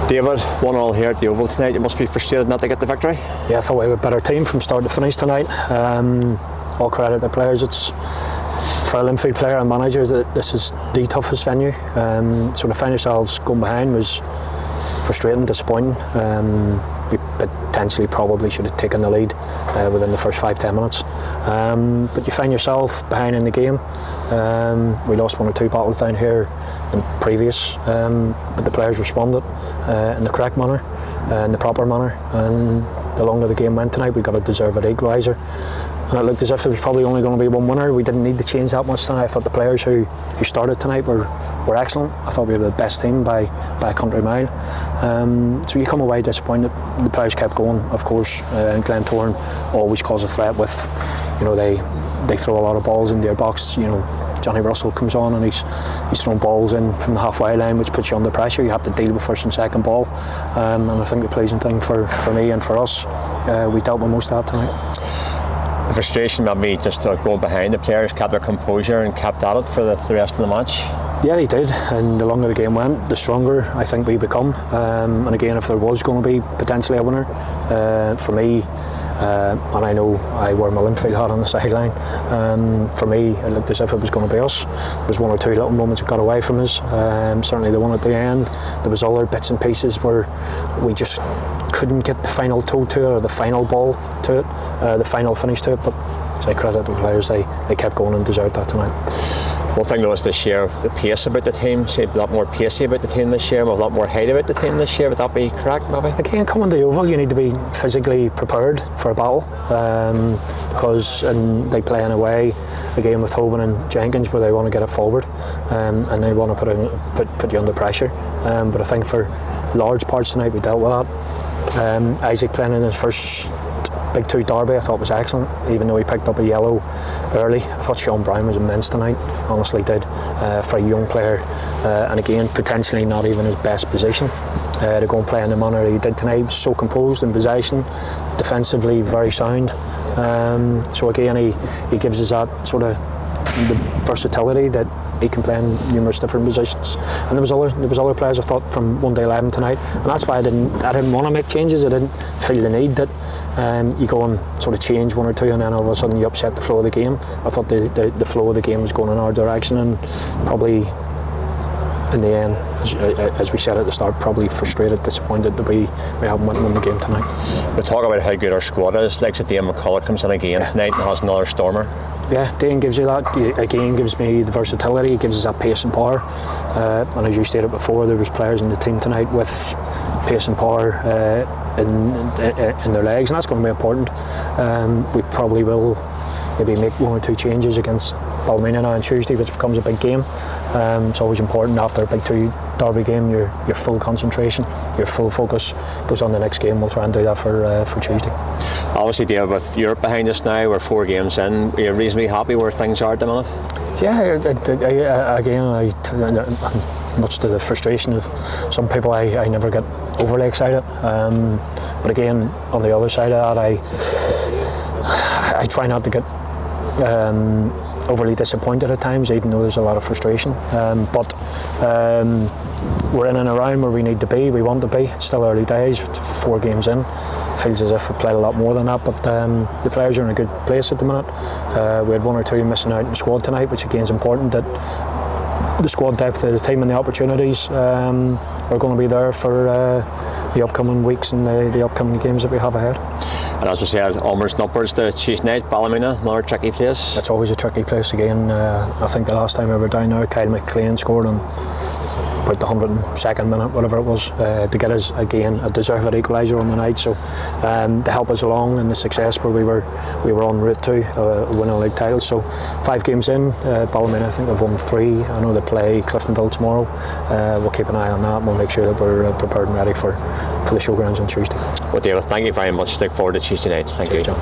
David, 1-1 here at the Oval tonight. You must be frustrated not to get the victory. Yeah, I thought we were a better team from start to finish tonight. All credit to the players. It's for a Linfield player and manager that this is the toughest venue. So to find yourselves going behind was frustrating, disappointing. We potentially probably should have taken the lead within the first 5-10 minutes. But you find yourself behind in the game. We lost 1 or 2 battles down here in previous, but the players responded in the correct manner, in the proper manner, and the longer the game went tonight, we got a deserved equaliser. And it looked as if there was probably only going to be one winner. We didn't need to change that much tonight. I thought the players who started tonight were excellent. I thought we were the best team by a country mile. So you come away disappointed. The players kept going, of course. And Glentoran always cause a threat with, they throw a lot of balls into their box. Johnny Russell comes on and he's throwing balls in from the halfway line, which puts you under pressure. You have to deal with first and second ball. And I think the pleasing thing for me and for us, we dealt with most of that tonight. The frustration maybe just going behind. The players kept their composure and kept at it for the rest of the match. Yeah, they did, and the longer the game went, the stronger I think we become. And again, if there was going to be potentially a winner, for me, and I know I wear my Linfield hat on the sideline, for me it looked as if it was going to be us. There was 1 or 2 little moments that got away from us, certainly the one at the end. There was other bits and pieces where we just couldn't get the final toe to it, or the final ball to it, the final finish to it, but as I credit the players, they kept going and deserved that tonight. One thing though is this year, the pace about the team, say a lot more pacey about the team this year, and a lot more height about the team this year. Would that be correct, maybe? Again, coming to the Oval, you need to be physically prepared for a battle, because they play in a way, again with Hoban and Jenkins, where they want to get it forward, and they want to put you under pressure. But I think for large parts tonight we dealt with that. Isaac playing in his first Big 2 derby I thought was excellent, even though he picked up a yellow early. I thought Sean Brown was immense tonight, honestly did, for a young player, and again potentially not even his best position to go and play in the manner he did tonight. He was so composed in possession, defensively very sound, so again he gives us that sort of the versatility that he can play in numerous different positions. And there was other players I thought from 1 to 11 tonight, and that's why I didn't want to make changes. I didn't feel the need that you go and sort of change 1 or 2 and then all of a sudden you upset the flow of the game. I thought the flow of the game was going in our direction, and probably in the end, as we said at the start, probably frustrated, disappointed that we haven't won the game tonight. We talk about how good our squad is. Like Dane McCullough comes in again tonight and has another stormer. Yeah, Dane gives you that. Again, gives me the versatility. He gives us that pace and power. And as you stated before, there was players in the team tonight with pace and power in their legs, and that's going to be important. We probably will maybe make 1 or 2 changes against Ballymena now on Tuesday, which becomes a big game. It's always important after a Big 2 derby game, your full concentration, your full focus goes on the next game. We'll try and do that for Tuesday. Obviously, Dave, with Europe behind us now, we're 4 games in. Are you reasonably happy where things are at the minute? Yeah, much to the frustration of some people, I never get overly excited. But again, on the other side of that, I try not to get overly disappointed at times, even though there's a lot of frustration. But we're in and around where we need to be, we want to be. It's still early days, 4 games in. Feels as if we played a lot more than that, but the players are in a good place at the minute. We had 1 or 2 missing out in the squad tonight, which again is important, that the squad depth of the team and the opportunities are going to be there for the upcoming weeks and the upcoming games that we have ahead. And as we said, onwards and upwards to Tuesday night, Ballymena, another tricky place. It's always a tricky place again. I think the last time we were down there, Kyle McLean scored on about the 102nd minute, whatever it was, to get us again a deserved equaliser on the night. So to help us along in the success where we were en route to win a league title. So 5 games in, Ballymena I think have won 3. I know they play Cliftonville tomorrow. We'll keep an eye on that and we'll make sure that we're prepared and ready for the showgrounds on Tuesday. Well, David, thank you very much. Look forward to Tuesday night. Thank you, John.